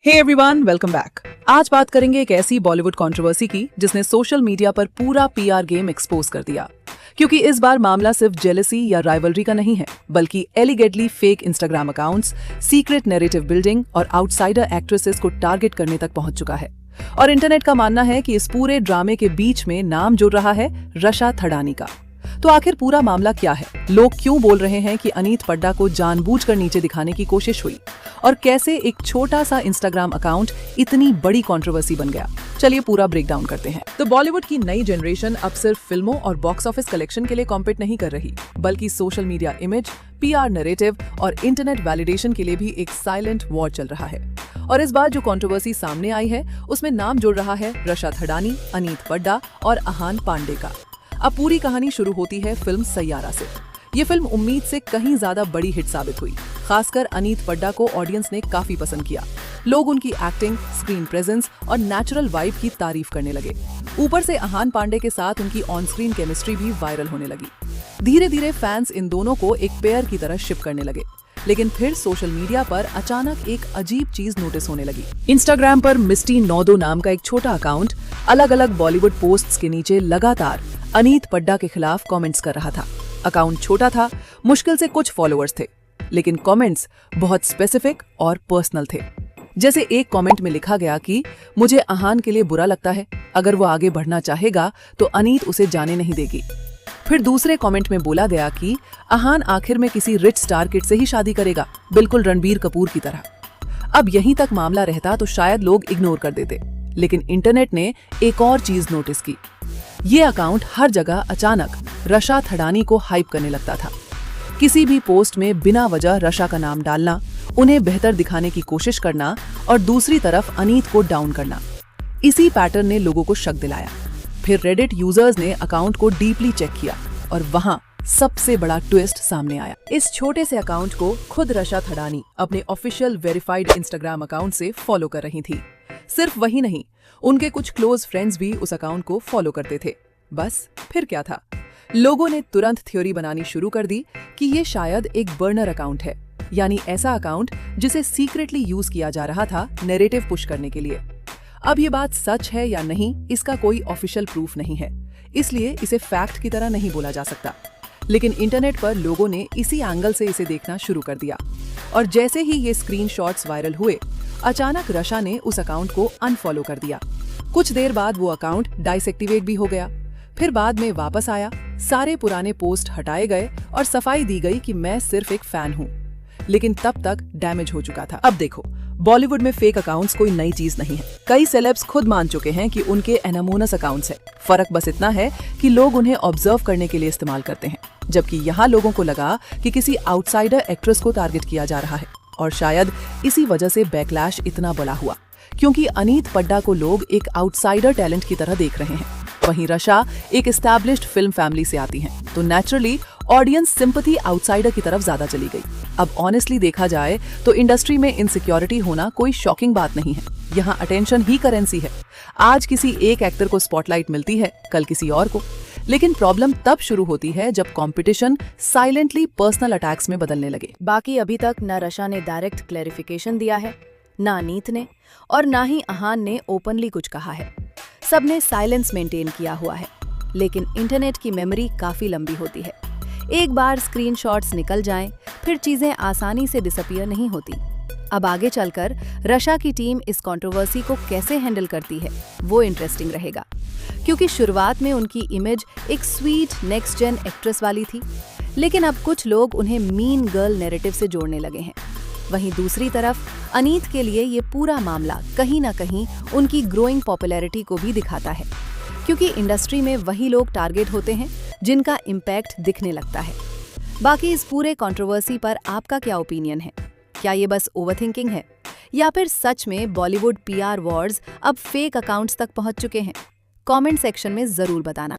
Hey everyone, welcome back. आज बात करेंगे एक ऐसी बॉलीवुड कंट्रोवर्सी की जिसने सोशल मीडिया पर पूरा पीआर गेम एक्सपोज कर दिया। क्योंकि इस बार मामला सिर्फ जेलसी या राइवलरी का नहीं है, बल्कि allegedly fake Instagram accounts, secret narrative building और आउटसाइडर एक्ट्रेसेस को टारगेट करने तक पहुंच चुका है। और इंटरनेट का मानना है कि इस पूरे ड्रामे के बीच में नाम जुड़ रहा है रशा थडानी का। तो आखिर पूरा मामला क्या है? लोग क्यों बोल रहे हैं कि अनीत पड्डा को जानबूझकर नीचे दिखाने की कोशिश हुई? और कैसे एक छोटा सा इंस्टाग्राम अकाउंट इतनी बड़ी कंट्रोवर्सी बन गया? चलिए पूरा ब्रेक डाउन करते हैं। तो बॉलीवुड की नई जनरेशन अब सिर्फ फिल्मों और बॉक्स ऑफिस कलेक्शन के लिए कॉम्पीट नहीं कर रही, बल्कि social media image, PR narrative और इंटरनेट वैलिडेशन के लिए भी एक साइलेंट वॉर चल रहा है। और इस बार जो कंट्रोवर्सी सामने आई है, उसमें नाम जुड़ रहा है रशा थडानी, अनीत पड्डा और अहान पांडे का। अब पूरी कहानी शुरू होती है फिल्म सैयारा से। ये फिल्म उम्मीद से कहीं ज्यादा बड़ी हिट साबित हुई। खासकर अनीत पड्डा को ऑडियंस ने काफी पसंद किया। लोग उनकी एक्टिंग, स्क्रीन प्रेजेंस और नेचुरल वाइब की तारीफ करने लगे। ऊपर से अहान पांडे के साथ उनकी ऑन स्क्रीन केमिस्ट्री भी वायरल होने लगी। धीरे धीरे फैंस इन दोनों को एक पेयर की तरह शिप करने लगे। लेकिन फिर सोशल मीडिया पर अचानक एक अजीब चीज नोटिस होने लगी। इंस्टाग्राम पर मिस्टी 92 नाम का एक छोटा अकाउंट अलग अलग बॉलीवुड पोस्ट्स के नीचे लगातार अनीत पड्डा के खिलाफ कमेंट्स कर रहा था। अकाउंट छोटा था, मुश्किल से कुछ फॉलोअर्स थे, लेकिन कमेंट्स बहुत स्पेसिफिक और पर्सनल थे। जैसे एक कमेंट में लिखा गया कि मुझे अहान के लिए बुरा लगता है, अगर वो आगे बढ़ना चाहेगा तो अनीत उसे जाने नहीं देगी। फिर दूसरे कमेंट में बोला गया कि अहान आखिर में किसी रिच स्टार किड से ही शादी करेगा, बिल्कुल रणबीर कपूर की तरह। अब यहीं तक मामला रहता तो शायद लोग इग्नोर कर देते, लेकिन इंटरनेट ने एक और चीज नोटिस की। ये अकाउंट हर जगह अचानक रशा थडानी को हाइप करने लगता था। किसी भी पोस्ट में बिना वजह रशा का नाम डालना, उन्हें बेहतर दिखाने की कोशिश करना और दूसरी तरफ अनीत को डाउन करना। इसी पैटर्न ने लोगों को शक दिलाया। फिर रेडिट यूजर्स ने अकाउंट को डीपली चेक किया और वहां सबसे बड़ा ट्विस्ट सामने आया। इस छोटे से अकाउंट को खुद रशा थडानी अपने ऑफिशियल वेरीफाइड इंस्टाग्राम अकाउंट से फॉलो कर रही थी। सिर्फ वही नहीं, उनके कुछ क्लोज फ्रेंड्स भी उस अकाउंट को फॉलो करते थे। बस फिर क्या था? लोगों ने तुरंत थ्योरी बनानी शुरू कर दी कि ये शायद एक बर्नर अकाउंट है, यानी ऐसा अकाउंट जिसे सीक्रेटली यूज किया जा रहा था नैरेटिव पुश करने के लिए। अब ये बात सच है या नहीं, इसका कोई ऑफिशियल प्रूफ नहीं है, इसलिए इसे फैक्ट की तरह नहीं बोला जा सकता। लेकिन इंटरनेट पर लोगों ने इसी एंगल से इसे देखना शुरू कर दिया। और जैसे ही ये स्क्रीनशॉट्स वायरल हुए, अचानक रशा ने उस अकाउंट को अनफॉलो कर दिया। कुछ देर बाद वो अकाउंट डिसएक्टिवेट भी हो गया। फिर बाद में वापस आया, सारे पुराने पोस्ट हटाए गए और सफाई दी गई कि मैं सिर्फ एक फैन हूँ। लेकिन तब तक डैमेज हो चुका था। अब देखो, बॉलीवुड में फेक अकाउंट्स कोई नई चीज नहीं है। कई सेलेब्स खुद मान चुके हैं कि उनके एनामोनस अकाउंट्स हैं। फर्क बस इतना है कि लोग उन्हें ऑब्जर्व करने के लिए इस्तेमाल करते हैं, जबकि यहाँ लोगों को लगा कि किसी आउटसाइडर एक्ट्रेस को टारगेट किया जा रहा है। और शायद इसी वजह से बैकलैश इतना बड़ा हुआ, क्योंकि अनीत पड्डा को लोग एक आउटसाइडर टैलेंट की तरह देख रहे हैं। वहीं रशा एक एस्टैब्लिश्ड फिल्म फैमिली से आती हैं, तो नेचुरली ऑडियंस सिंपैथी आउटसाइडर की तरफ ज्यादा चली गई। अब ऑनेस्टली देखा जाए तो इंडस्ट्री में इनसिक्योरिटी होना कोई शॉकिंग बात नहीं है। यहाँ अटेंशन ही करेंसी है। आज किसी एक एक्टर को स्पॉटलाइट मिलती है, कल किसी और को। लेकिन प्रॉब्लम तब शुरू होती है जब कंपटीशन साइलेंटली पर्सनल अटैक्स में बदलने लगे। बाकी अभी तक न रशा ने डायरेक्ट क्लैरिफिकेशन दिया है, न अनीत ने, और न ही अहान ने ओपनली कुछ कहा है। सबने साइलेंस मेंटेन किया हुआ है। लेकिन इंटरनेट की मेमोरी काफी लंबी होती है। एक बार स्क्रीनशॉट्स निकल जाएं, फिर चीजें आसानी से डिसअपीयर नहीं होती। अब आगे चलकर रशा की टीम इस कंट्रोवर्सी को कैसे हैंडल करती है, वो इंटरेस्टिंग रहेगा। क्योंकि शुरुआत में उनकी इमेज एक स्वीट नेक्स्ट जेन एक्ट्रेस वाली थी, लेकिन अब कुछ लोग उन्हें मीन गर्ल नैरेटिव से जोड़ने लगे हैं। वहीं दूसरी तरफ अनीत के लिए ये पूरा मामला कहीं ना कहीं उनकी ग्रोइंग पॉपुलैरिटी को भी दिखाता है, क्योंकि इंडस्ट्री में वही लोग टारगेट होते हैं जिनका इम्पैक्ट दिखने लगता है। बाकी इस पूरे कंट्रोवर्सी पर आपका क्या ओपिनियन है? क्या ये बस ओवरथिंकिंग है, या फिर सच में बॉलीवुड पीआर वॉर्स अब फेक अकाउंट्स तक पहुंच चुके हैं? कमेंट सेक्शन में जरूर बताना।